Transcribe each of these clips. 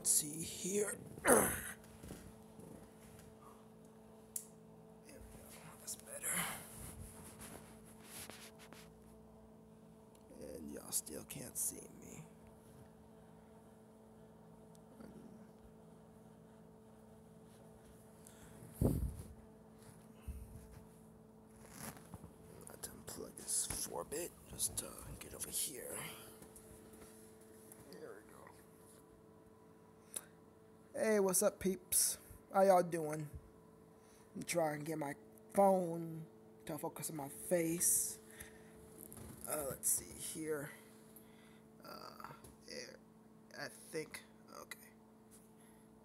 Let's see here. There we go. That's better. And y'all still can't see me. Let's unplug this 4-bit. Just get over here. There we go. Hey, what's up, peeps? How y'all doing? I'm trying to get my phone to focus on my face. Let's see here. There. I think. Okay.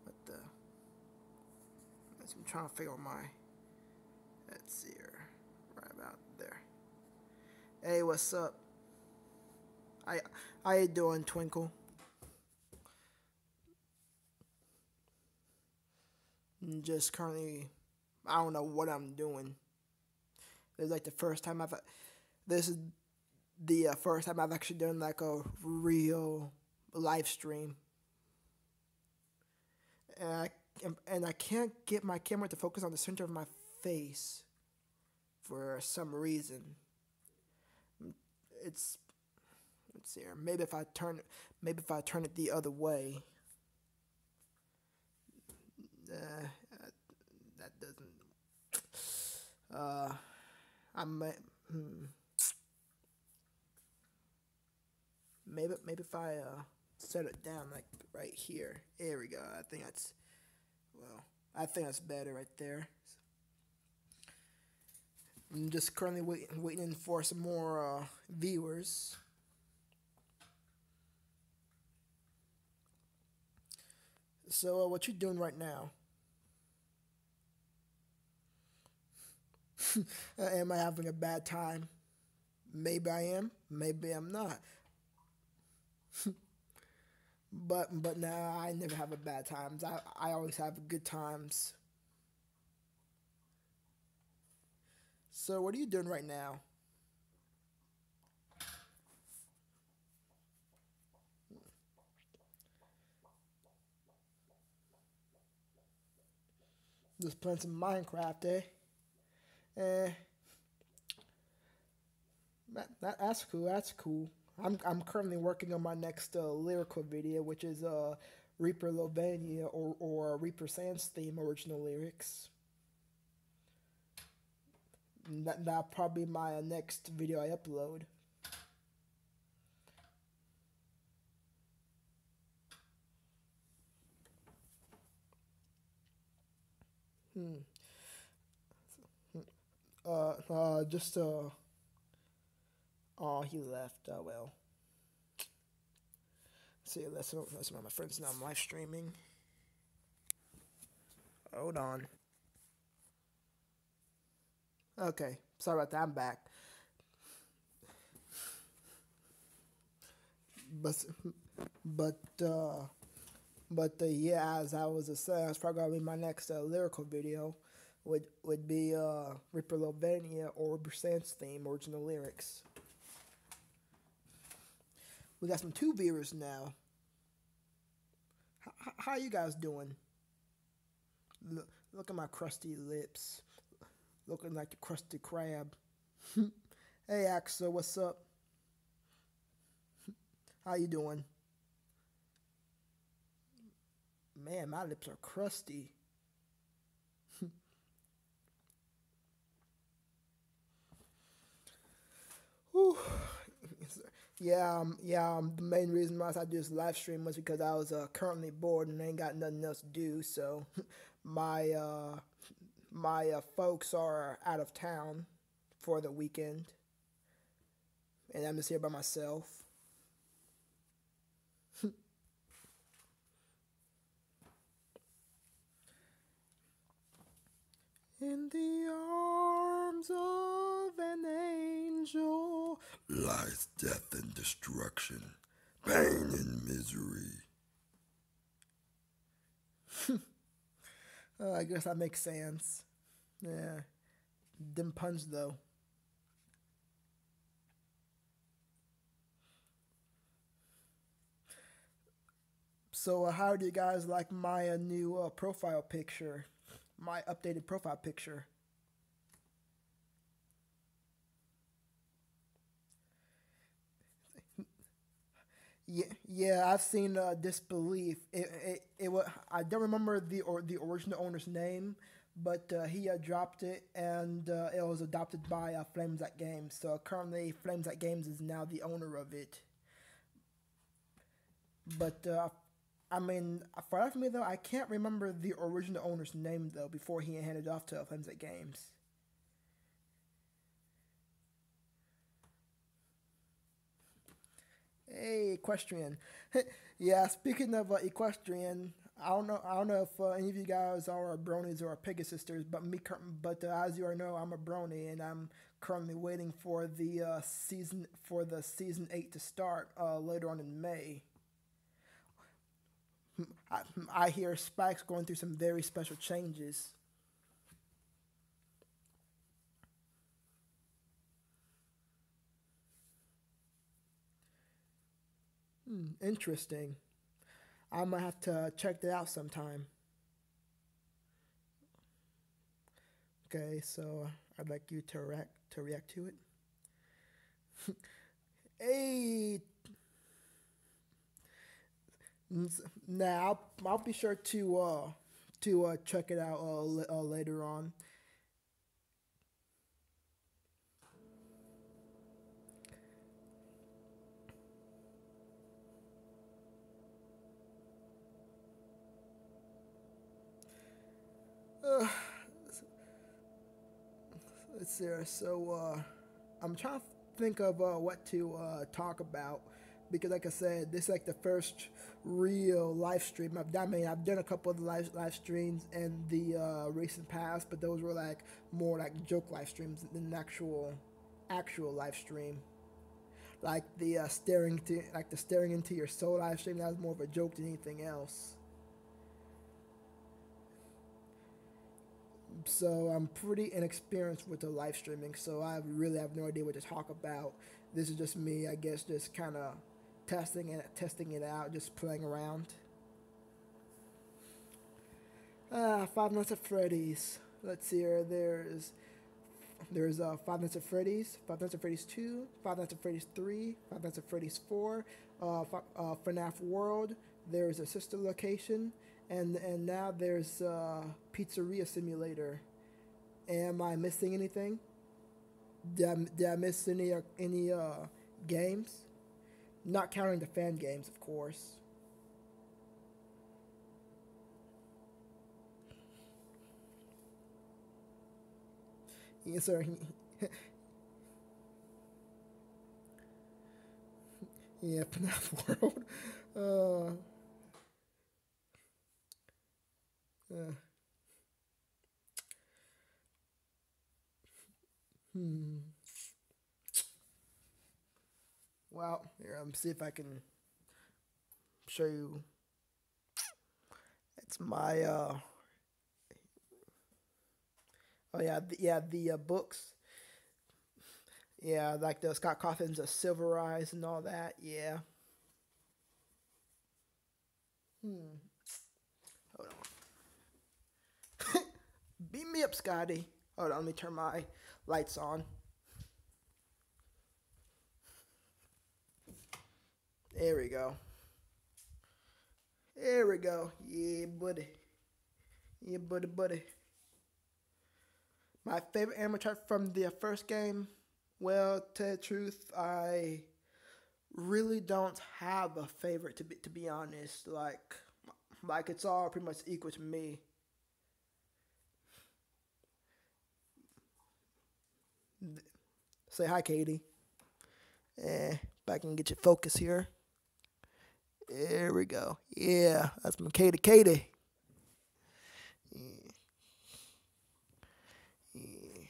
What the? I'm trying to figure out my. Let's see here. Right about there. Hey, what's up? How you doing, Twinkle? Just currently, I don't know what I'm doing. It's like the first time I've. This is the first time I've actually done like a real live stream, and I can't get my camera to focus on the center of my face for some reason. It's Let's see here. Maybe if I turn it the other way. That doesn't. I might. Maybe if I set it down like right here. There we go. I think that's. Well, I think that's better right there. I'm just currently waiting for some more viewers. So, what you doing right now? Am I having a bad time? Maybe I am. Maybe I'm not. But nah, I never have a bad times. I always have good times. So, what are you doing right now? Just playing some Minecraft, eh? Eh, that's cool. That's cool. I'm currently working on my next lyrical video, which is Reaper Lovania or Reaper Sans theme original lyrics. That'll probably be my next video I upload. Hmm. Just Oh, he left. Oh well. See, that's one of my friends now. I'm live streaming. Hold on. Okay, sorry about that. I'm back. But but yeah, as I was saying, it's probably gonna be my next lyrical video. Would be Ripper Lovania or Ripper Sans theme original lyrics. We got some 2 viewers now. How you guys doing? Look at my crusty lips, looking like the crusty crab. Hey Axel, what's up? How you doing? Man, my lips are crusty. Whew. The main reason why I do this live stream was because I was currently bored and ain't got nothing else to do. So my folks are out of town for the weekend, and I'm just here by myself. In the arms of an angel lies death and destruction, pain and misery. I guess that makes sense. Yeah. Them puns, though. So, how do you guys like my new profile picture? My updated profile picture. Yeah, yeah, I've seen Disbelief. I don't remember the original owner's name, but he dropped it, and it was adopted by Flames at Games. So currently, Flames at Games is now the owner of it. But I mean, for life of me though, I can't remember the original owner's name though before he handed it off to Flames at Games. Hey, Equestrian. Yeah, speaking of Equestrian, I don't know if any of you guys are bronies or Peggy sisters, but as you already know, I'm a brony, and I'm currently waiting for the season 8 to start later on in May. I, I hear Spike's going through some very special changes. Interesting. I might have to check that out sometime. Okay, so I'd like you to react to it. Hey, now I'll be sure to check it out later on. Uh, let's see. So I'm trying to think of what to talk about because, like I said, this is like the first real live stream I've done. I mean, I've done a couple of the live streams in the recent past, but those were like more like joke live streams than an actual live stream. Like the staring into your soul live stream, that was more of a joke than anything else. So I'm pretty inexperienced with the live streaming, so I really have no idea what to talk about. This is just me, I guess, just kind of testing it out, just playing around. Five Nights at Freddy's. Let's see here. There's Five Nights at Freddy's, Five Nights at Freddy's 2, Five Nights at Freddy's 3, Five Nights at Freddy's 4, FNAF World. There's a sister location, and now there's Pizzeria Simulator. Am I missing anything? Did I miss any games? Not counting the fan games, of course. Yes, sir. Yeah, FNAF World. Uh, uh, hmm. Well, here, see if I can show you. It's my oh yeah, the books. Yeah, like the Scott Cawthon's Silver Eyes and all that. Yeah. Hmm. Hold on. Beat me up, Scotty. Hold on, let me turn my lights on. There we go. There we go. Yeah, buddy. Yeah, buddy, buddy. My favorite animatronic from the first game. Well, to tell the truth, I really don't have a favorite to be honest. Like it's all pretty much equal to me. Say hi, Katie. If I can get your focus here. There we go. Yeah, that's my Katie. Katie. Yeah, yeah,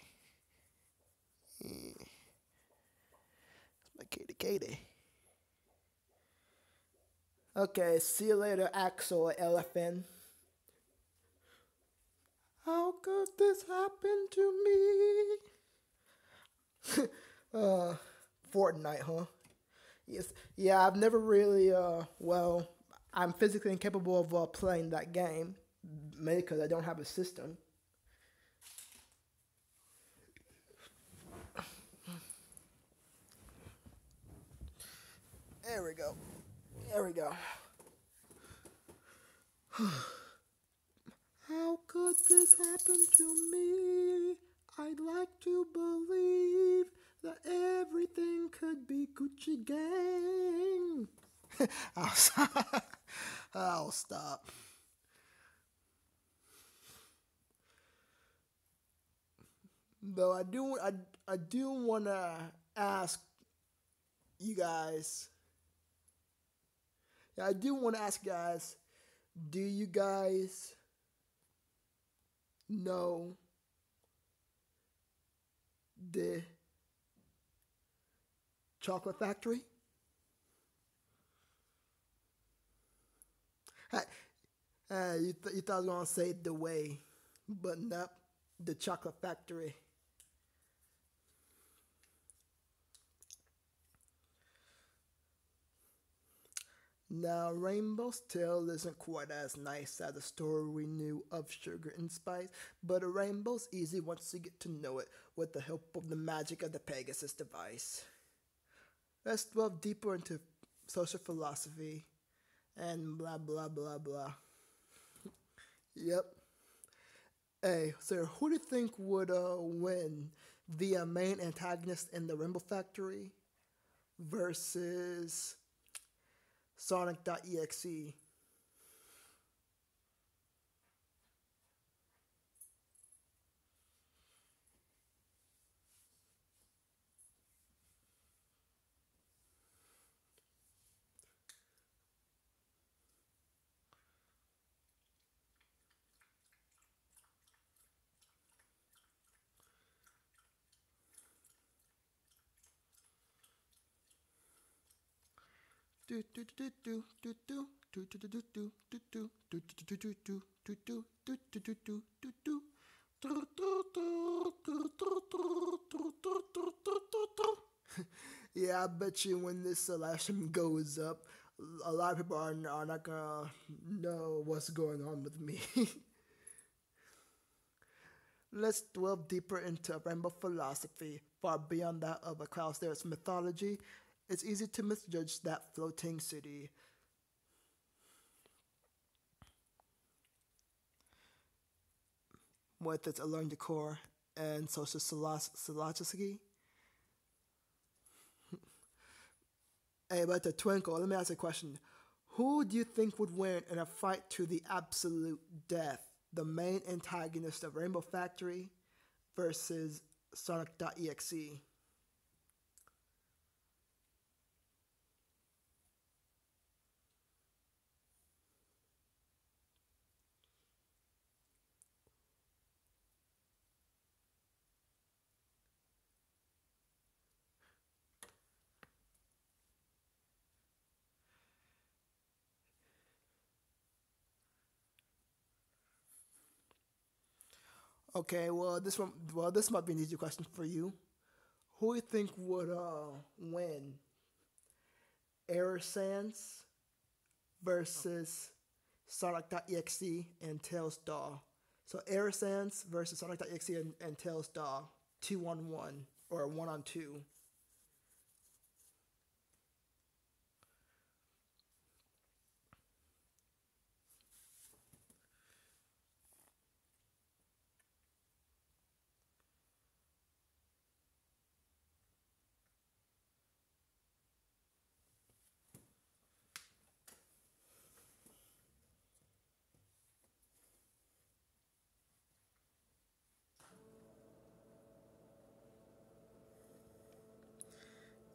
yeah. That's my Katie. Katie. Okay, see you later, Axel Elephant. How could this happen to me? Fortnite, huh? Yes. Yeah, I've never really, well, I'm physically incapable of playing that game, mainly because I don't have a system. There we go. There we go. How could this happen to me? I'd like to believe that everything could be Gucci Gang. I'll stop. I'll stop. Though I do want to ask you guys. Yeah, I do want to ask you guys. Do you guys know the Chocolate Factory? You thought I was gonna say the way, but nope, the Chocolate Factory. Now, Rainbow's Tale isn't quite as nice as the story we knew of Sugar and Spice, but a rainbow's easy once you get to know it with the help of the magic of the Pegasus device. Let's delve deeper into social philosophy and blah blah blah blah. Yep. Hey, so who do you think would win the main antagonist in the Rainbow Factory versus Sonic.exe? Yeah, I bet you when this selection goes up, a lot of people are not gonna know what's going on with me. Let's delve deeper into rainbow philosophy, far beyond that of a Cloudster's mythology. It's easy to misjudge that floating city. With its alluring decor and social philosophy. Hey, but the Twinkle, let me ask you a question. Who do you think would win in a fight to the absolute death? The main antagonist of Rainbow Factory versus Sonic.exe? Okay, this might be an easy question for you. Who do you think would win? Air Sans versus Sonic.exe and Tails Doll. So Air Sans versus Sonic.exe and Tails Doll. 2-on-1 or 1-on-2.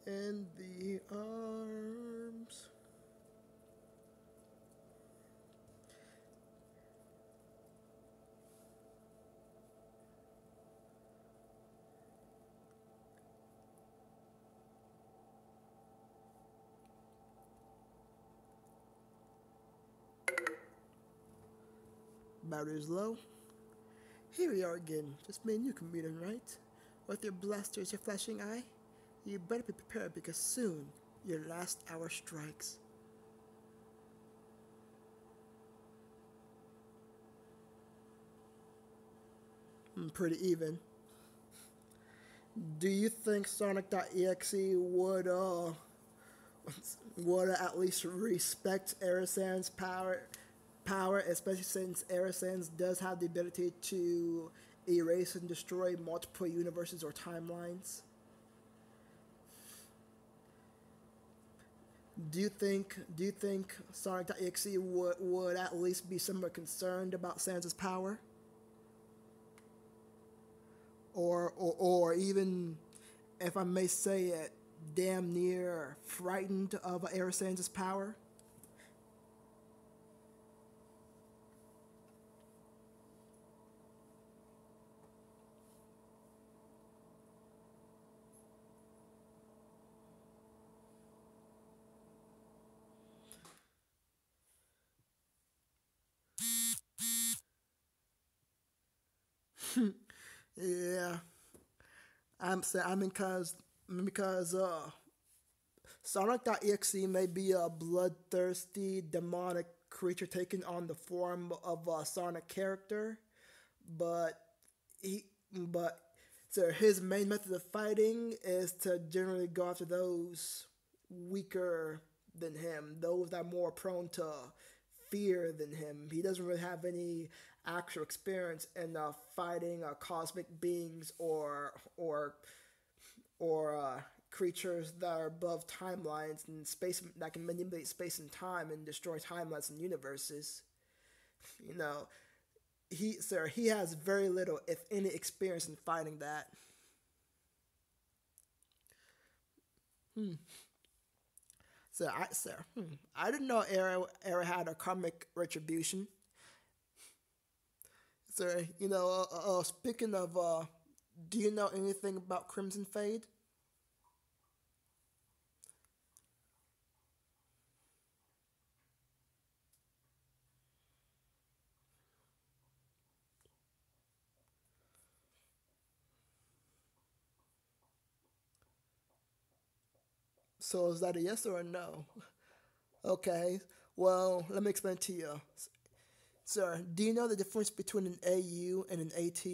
In the arms. Battery's low. Here we are again, just me and you commuting, right? With your blasters, your flashing eye? You better be prepared because soon your last hour strikes. pretty even. Do you think Sonic.exe would at least respect Aerosand's power, especially since Aerosand does have the ability to erase and destroy multiple universes or timelines? Do you think Sonic.exe would at least be somewhat concerned about Sans' power? Or even, if I may say it, damn near frightened of Aerosand's power? Yeah, I'm saying, I mean, because Sonic.exe may be a bloodthirsty, demonic creature taking on the form of a Sonic character, but he, but so his main method of fighting is to generally go after those weaker than him, those that are more prone to fear than him. He doesn't really have any actual experience in fighting cosmic beings or creatures that are above timelines and space that can manipulate space and time and destroy timelines and universes. You know, he has very little, if any, experience in fighting that. I didn't know Era had a karmic retribution. Speaking of, do you know anything about Crimson Fade? So is that a yes or a no? Okay. Well, let me explain to you. Sir, do you know the difference between an AU and an AT?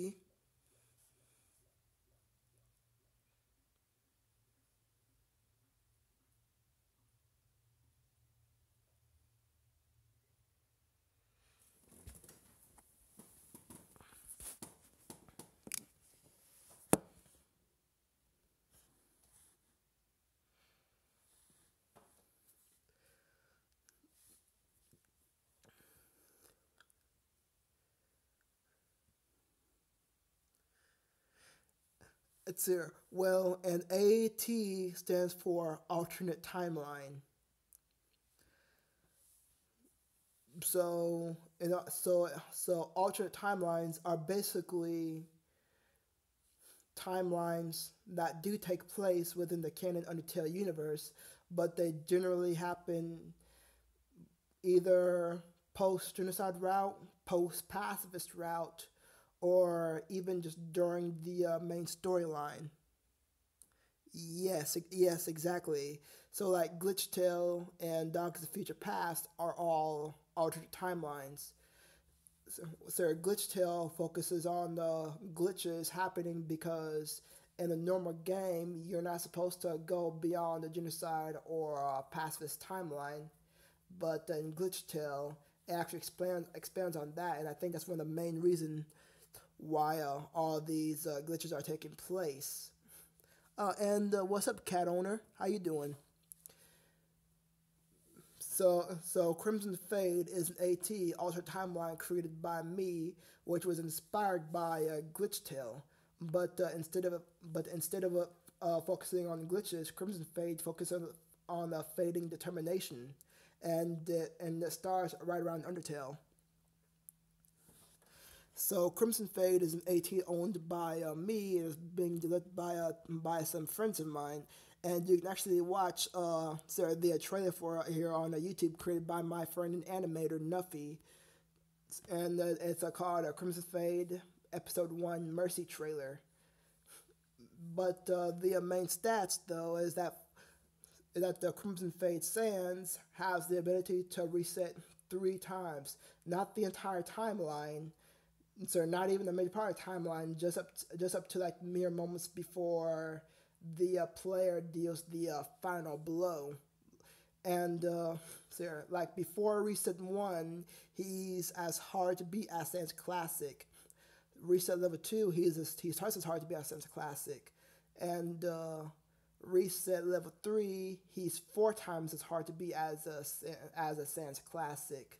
It's here. Well, an AT stands for alternate timeline. So alternate timelines are basically timelines that do take place within the canon Undertale universe, but they generally happen either post genocide route, post pacifist route, or even just during the main storyline. Yes, exactly. So like Glitch Tale and Dogs of the Future Past are all alternate timelines. So Glitch Tale focuses on the glitches happening because in a normal game you're not supposed to go beyond the genocide or pacifist timeline, but in Glitch Tale it actually expands on that, and I think that's one of the main reasons why all these glitches are taking place. And what's up, cat owner? How you doing? So Crimson Fade is an AT alternate timeline created by me, which was inspired by Glitch Tale. But instead of focusing on glitches, Crimson Fade focuses on fading determination, and it stars right around Undertale. So Crimson Fade is an AT owned by me. It is being developed by some friends of mine, and you can actually watch the trailer for it here on YouTube, created by my friend and animator Nuffy, and it's called Crimson Fade Episode One Mercy trailer. But the main stats though is that the Crimson Fade Sands has the ability to reset 3 times, not the entire timeline, So not even the major part of the timeline, just up to like mere moments before the player deals the final blow. And so like before Reset 1, he's as hard to beat as Sans Classic. Reset level 2, he's twice as hard to beat as Sans Classic. And Reset level 3, he's 4 times as hard to beat as a Sans Classic.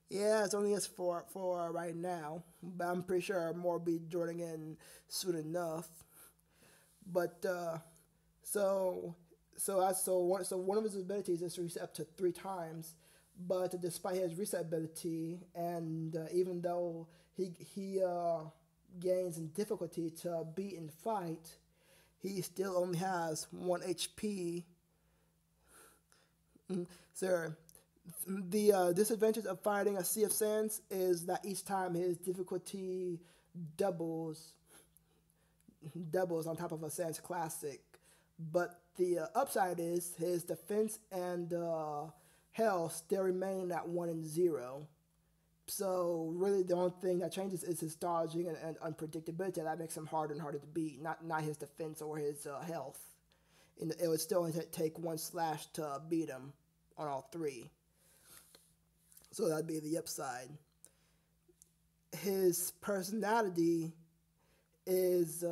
Yeah, it's only us for right now, but I'm pretty sure more will be joining in soon enough. But so so one of his abilities is to reset up to 3 times, but despite his reset ability, and even though he gains in difficulty to beat and fight, he still only has 1 HP. So the disadvantage of fighting a Sea of Sands is that each time his difficulty doubles doubles on top of a Sans Classic. But the upside is his defense and health still remain at 1 and 0. So really, the only thing that changes is his dodging and unpredictability. That makes him harder and harder to beat. Not his defense or his health. And it would still only take 1 slash to beat him on all 3. So that'd be the upside. His personality is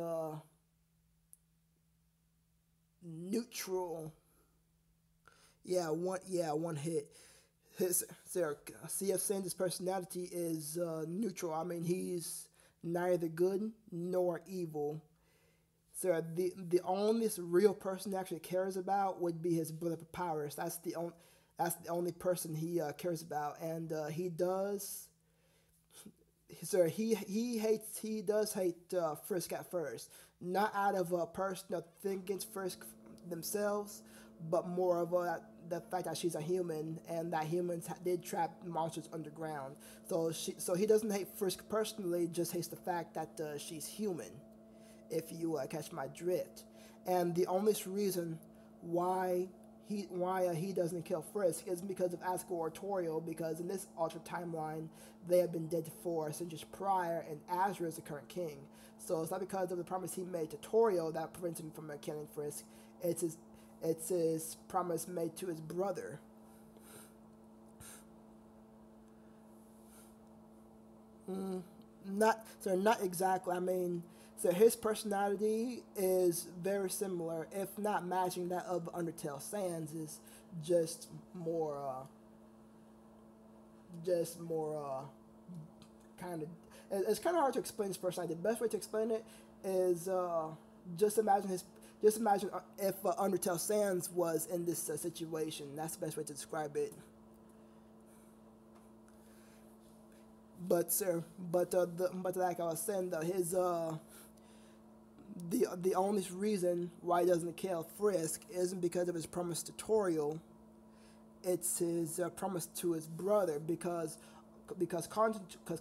neutral. One hit. His CF Sanders' personality is neutral. I mean, he's neither good nor evil. So the only real person he actually cares about would be his brother Papyrus. That's the only person he cares about, and he does. So he does hate Frisk at first, not out of a personal thing against Frisk themselves, but more of the fact that she's a human and that humans did trap monsters underground. So he doesn't hate Frisk personally, just hates the fact that she's human. If you catch my drift, and the only reason why he doesn't kill Frisk is because of Asgore Toriel, because in this alternate timeline they have been dead for centuries prior, and Azra is the current king. So it's not because of the promise he made to Toriel that prevents him from killing Frisk. It's his promise made to his brother. Not exactly. I mean, so his personality is very similar, if not matching that of Undertale Sans. Is just more, kind of. It's kind of hard to explain his personality. The best way to explain it is just imagine his. Just imagine if Undertale Sans was in this situation. That's the best way to describe it. But sir, but like I was saying, though, his the only reason why he doesn't kill Frisk isn't because of his promise to Toriel. It's his promise to his brother, because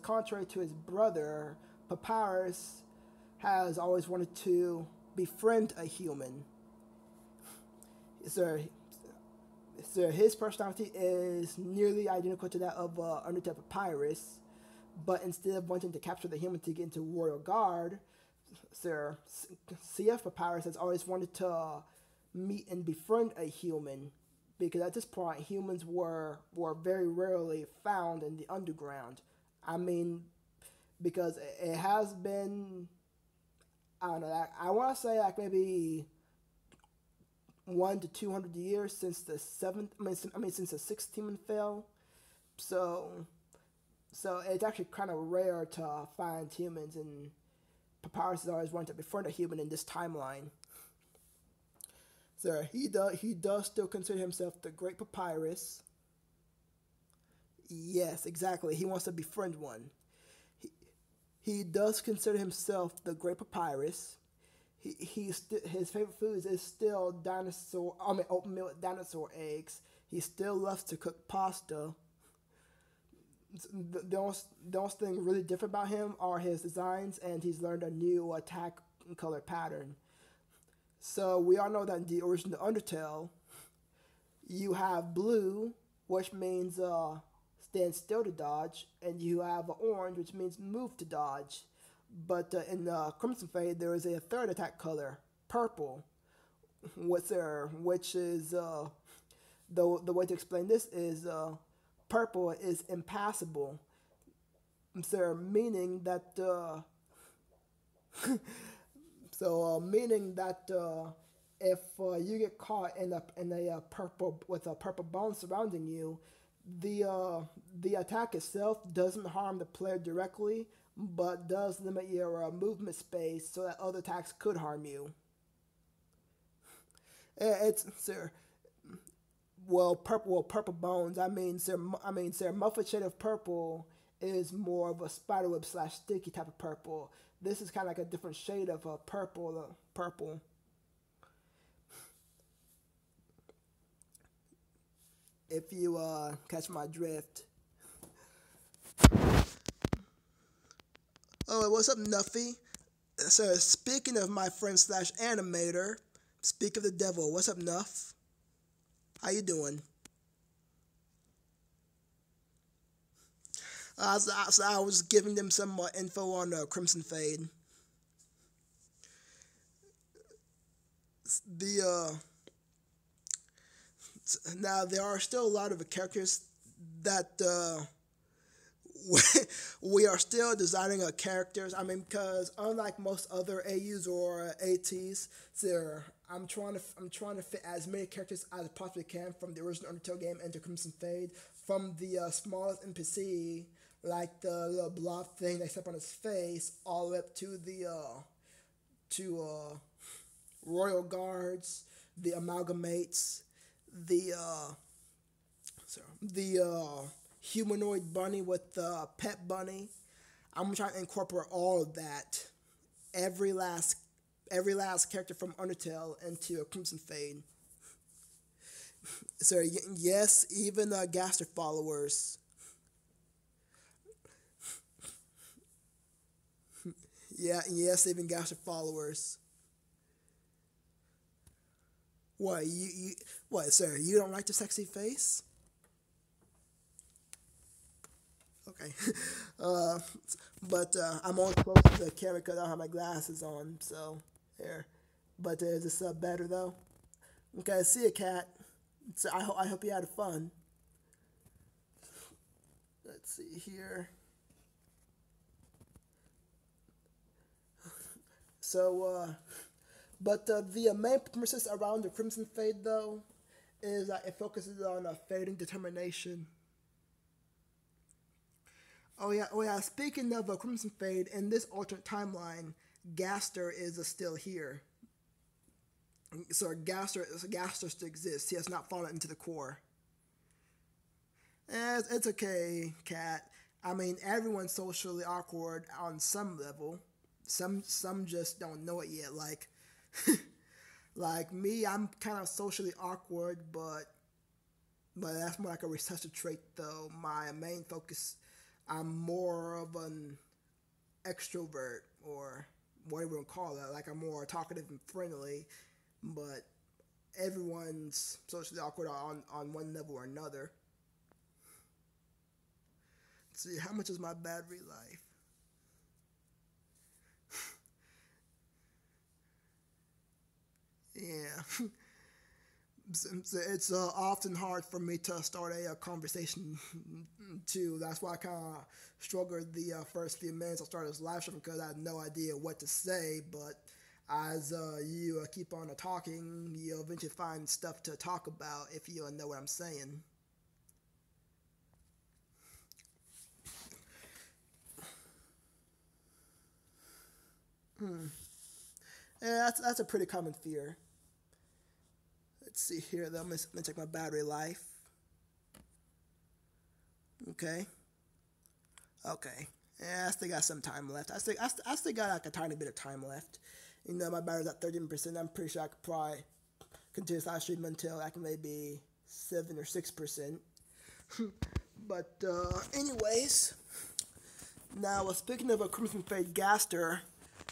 contrary to his brother, Papyrus has always wanted to befriend a human. So, so his personality is nearly identical to that of Undertale Papyrus, but instead of wanting to capture the human to get into Royal Guard, Sir CF Papyrus has always wanted to meet and befriend a human, because at this point humans were very rarely found in the underground. I mean, because it has been, I don't know, I want to say like maybe 1 to 200 years since the seventh. Since the sixth human fell. So it's actually kind of rare to find humans, and Papyrus has always wanted to befriend a human in this timeline. So he does still consider himself the Great Papyrus. Yes, exactly. He wants to befriend one. He, he does consider himself the Great Papyrus. His favorite foods is still oatmeal with dinosaur eggs. He still loves to cook pasta. The only thing really different about him are his designs, and he's learned a new attack color pattern. So we all know that in the original Undertale, you have blue, which means stand still to dodge, and you have an orange, which means move to dodge. But in Crimson Fade, there is a third attack color, purple, which is the way to explain this is purple is impassable, so meaning that meaning that if you get caught in a purple with a purple bone surrounding you, the attack itself doesn't harm the player directly, but does limit your movement space so that other attacks could harm you. It's sir. Purple bones. Sir, Muffet shade of purple is more of a spiderweb slash sticky type of purple. This is kind of like a different shade of purple. Purple. If you catch my drift. Oh, what's up, Nuffy? So, speaking of my friend slash animator, speak of the devil. What's up, Nuff? How you doing? So I was giving them some info on Crimson Fade. Now there are still a lot of characters that we are still designing characters. Because unlike most other AUs or ATs, I'm trying to fit as many characters as I possibly can from the original Undertale game into Crimson Fade. From the smallest NPC, like the little blob thing they step on his face, all the way up to the royal guards, the amalgamates, the humanoid bunny with the pet bunny. I'm trying to incorporate all of that, every last character from Undertale into a Crimson Fade. So yes, even Gaster followers. Yes, even Gaster followers. What, sir? You don't like the sexy face? Okay. But I'm only close to the camera because I don't have my glasses on, so there. But is this better though? Okay, see you, cat. So I hope you had fun. Let's see here. So, but the main premises around the Crimson Fade, though, is that it focuses on fading determination. Oh yeah. Speaking of Crimson Fade, in this alternate timeline, Gaster is still here. So Gaster still exists. He has not fallen into the core. It's okay, cat. Everyone's socially awkward on some level. Some just don't know it yet. Like me, I'm kind of socially awkward, but that's more like a recessive trait, though. My main focus, I'm more of an extrovert, or whatever you want to call it. Like, I'm more talkative and friendly, but everyone's socially awkward on one level or another. Let's see, how much is my battery life? Yeah. It's often hard for me to start a conversation too. That's why I kind of struggled the first few minutes I started this live stream, because I had no idea what to say. But as you keep on talking, you'll eventually find stuff to talk about if you know what I'm saying. Yeah, that's a pretty common fear. Let's see here, though. I'm going to check my battery life. Okay. Yeah, I still got some time left. I still got like a tiny bit of time left. My battery's at 13%. I'm pretty sure I could probably continue this live stream until like maybe 7 or 6%. But anyways, now speaking of a Crimson Fade Gaster,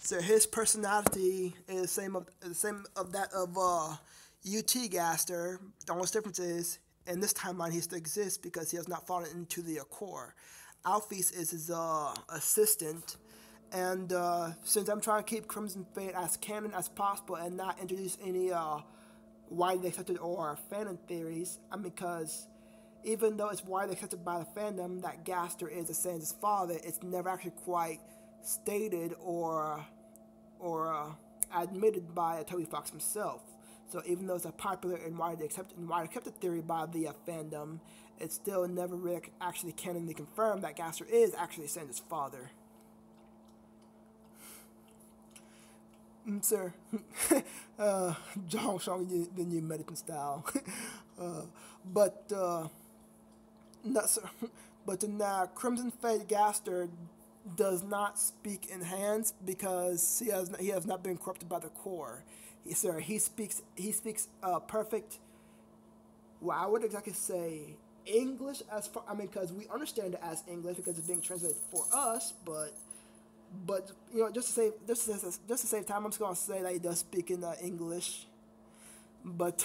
so his personality is the same of that of UT Gaster. The only difference is in this timeline he still exists because he has not fallen into the core. Alphys is his assistant, and since I'm trying to keep Crimson Fate as canon as possible and not introduce any widely accepted or fanon theories, because even though it's widely accepted by the fandom that Gaster is Sans' father, it's never actually quite stated or admitted by Toby Fox himself. So even though it's a popular and widely accepted theory by the fandom, it's still never really actually canonically confirmed that Gaster is actually Sans' father. Sir, John showing the new Medican style, but not sir. But now Crimson Fate Gaster does not speak in hands because he has not been corrupted by the core. He speaks perfect. Well, I would exactly say English as far. Because we understand it as English because it's being translated for us, but just to save time, I'm just gonna say that he does speak in English. But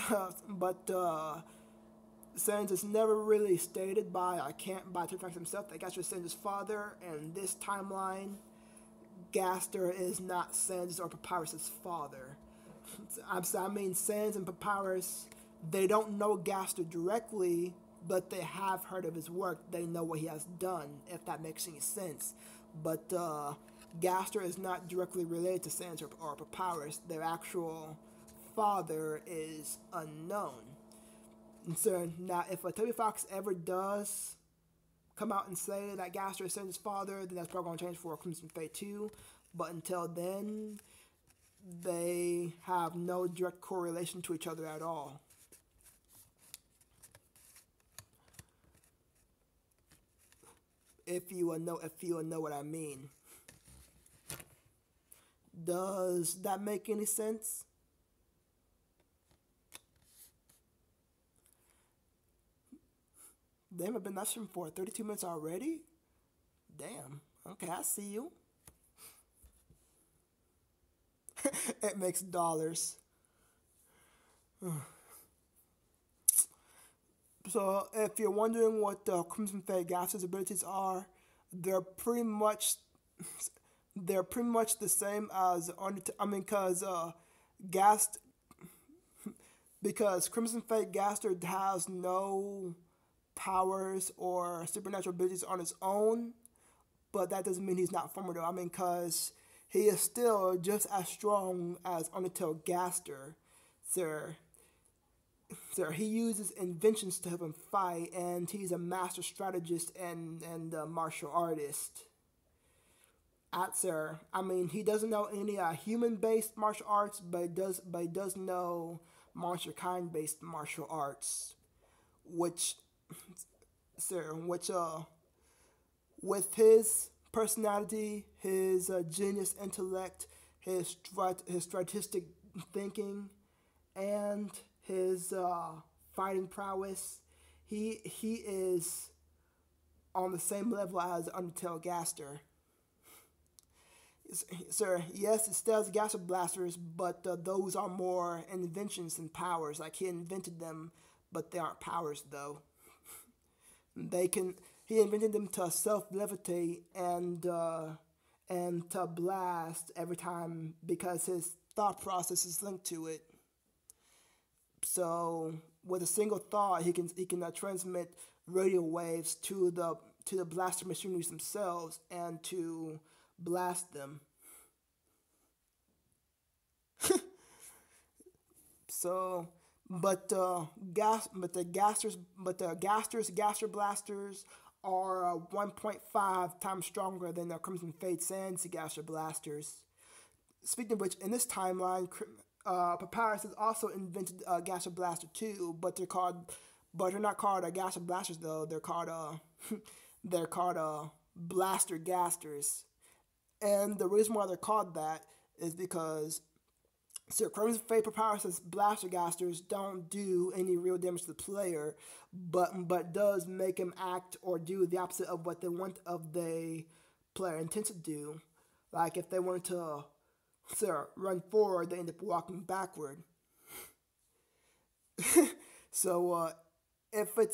Sans is never really stated by Toby Fox himself that Gaster is Sans' father, and this timeline, Gaster is not Sans or Papyrus' father. Sans and Papyrus, they don't know Gaster directly, but they have heard of his work. They know what he has done, if that makes any sense. But Gaster is not directly related to Sans or Papyrus. Their actual father is unknown. And so now, if Toby Fox ever does come out and say that Gaster is Sans' father, then that's probably going to change for Crimson Fate 2. But until then, they have no direct correlation to each other at all. If you know what I mean. Does that make any sense? Damn, I've been listening for 32 minutes already? Damn. Okay, I see you. It makes dollars. So, if you're wondering what the Crimson Fate Gaster's abilities are, they're pretty much the same as because Crimson Fate Gaster has no powers or supernatural abilities on his own, but that doesn't mean he's not formidable. Because he is still just as strong as Undertale Gaster. Sir, he uses inventions to help him fight, and he's a master strategist and a martial artist. He doesn't know any human-based martial arts, but he does know monster kind-based martial arts, which with his personality, his genius intellect, his strategic thinking, and his fighting prowess, he is on the same level as Undertale Gaster. Sir, yes, it still has Gaster blasters, but those are more inventions than powers. Like, he invented them, but they aren't powers, though. He invented them to self-levitate and to blast every time because his thought process is linked to it. So with a single thought, he can transmit radio waves to the blaster machineries themselves and to blast them. So, the Gaster blasters are 1.5 times stronger than the Crimson Fate Sans Gaster blasters. Speaking of which, in this timeline, Papyrus has also invented Gaster Blaster too, but they're not called Gaster blasters though. They're called Blaster Gasters, and the reason why they're called that is because Crimson Fate Papyrus' Blaster Gasters don't do any real damage to the player, but does make him act or do the opposite of what they want of the player intends to do. Like if they wanted to run forward, they end up walking backward. So if it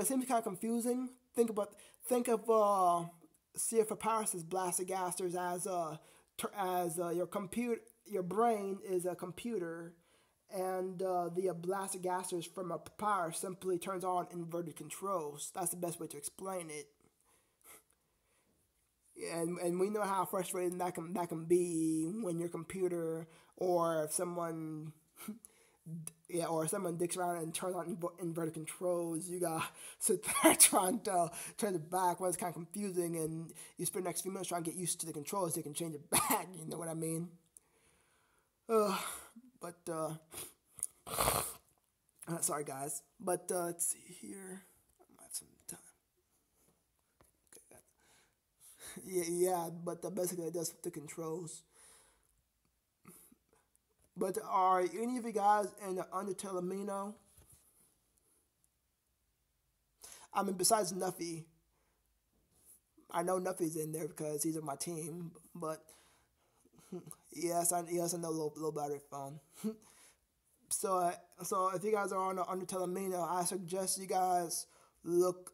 seems kind of confusing, think of CFA Paris' blasted gasters as your brain is a computer, and the blasted gasters from a papyrus simply turns on inverted controls. That's the best way to explain it. And we know how frustrating that can be when your computer or if someone or someone dicks around and turns on inverted controls. You got sit there trying to turn it back when it's kind of confusing, and you spend the next few minutes trying to get used to the controls so you can change it back. You know what I mean? But sorry guys. But let's see here. I might have some time. Okay. Yeah. But basically it does with the controls. But are any of you guys in the Undertale Amino? I mean, besides Nuffy, I know Nuffy's in there because he's on my team. But yes, I know low battery phone. So if you guys are on the Undertale Amino, I suggest you guys look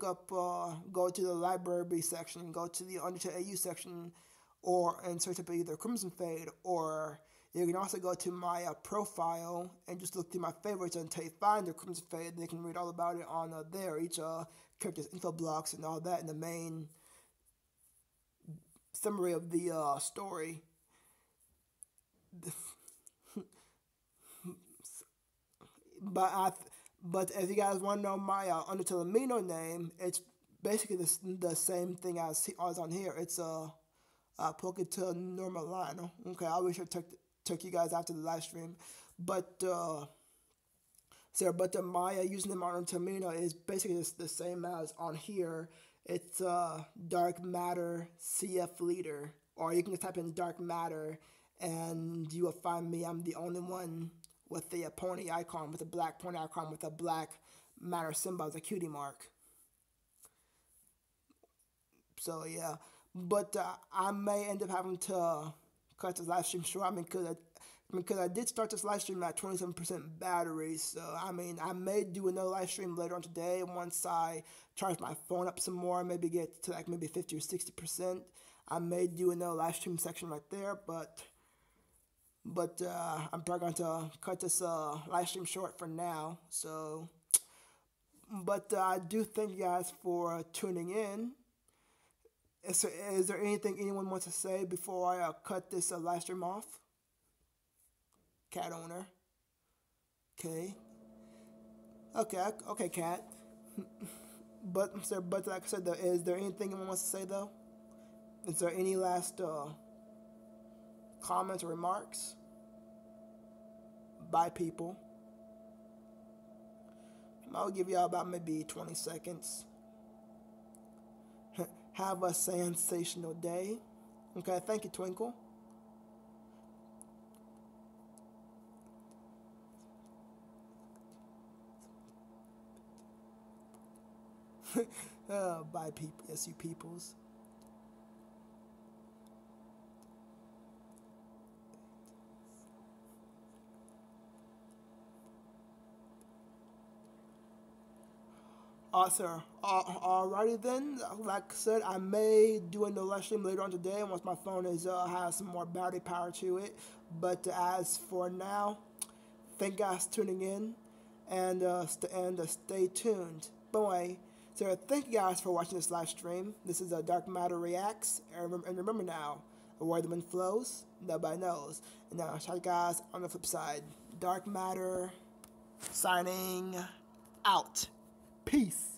up, go to the library section, go to the Undertale AU section, and search up either Crimson Fade, or you can also go to my profile and just look through my favorites until you find the Crimson Fade. They can read all about it on there, each character's info blocks and all that in the main summary of the story. But if you guys want to know my Undertale Amino name, it's basically the same thing as on here. It's Poketa Normalano. Okay, I'll be sure to took you guys after the live stream. But my username on Tamino is basically the same as on here. It's Dark Matter CF Leader, or you can just type in Dark Matter and you will find me. I'm the only one with the pony icon, with a black pony icon with a black matter symbol as a cutie mark. So yeah, but I may end up having to cut this live stream short. I mean, because I did start this live stream at 27% battery. So I mean, I may do another live stream later on today once I charge my phone up some more. Maybe get to like maybe 50 or 60%. I may do another live stream section right there, but I'm probably going to cut this live stream short for now. So, but I do thank you guys for tuning in. Is there anything anyone wants to say before I cut this live stream off? Cat owner. Okay, cat. But like I said, is there anything anyone wants to say though? Is there any last comments or remarks? Bye, people. I'll give y'all about maybe 20 seconds. Have a sensational day. Okay, thank you, Twinkle. Bye, people. Yes, you peoples. Sir. Alrighty then. Like I said, I may do another live stream later on today once my phone has some more battery power to it. But as for now, thank you guys for tuning in, and stay tuned. Boy, so thank you guys for watching this live stream. This is Dark Matter Reacts, and remember now, where the wind flows, nobody knows. And now, shout you guys on the flip side. Dark Matter signing out. Peace.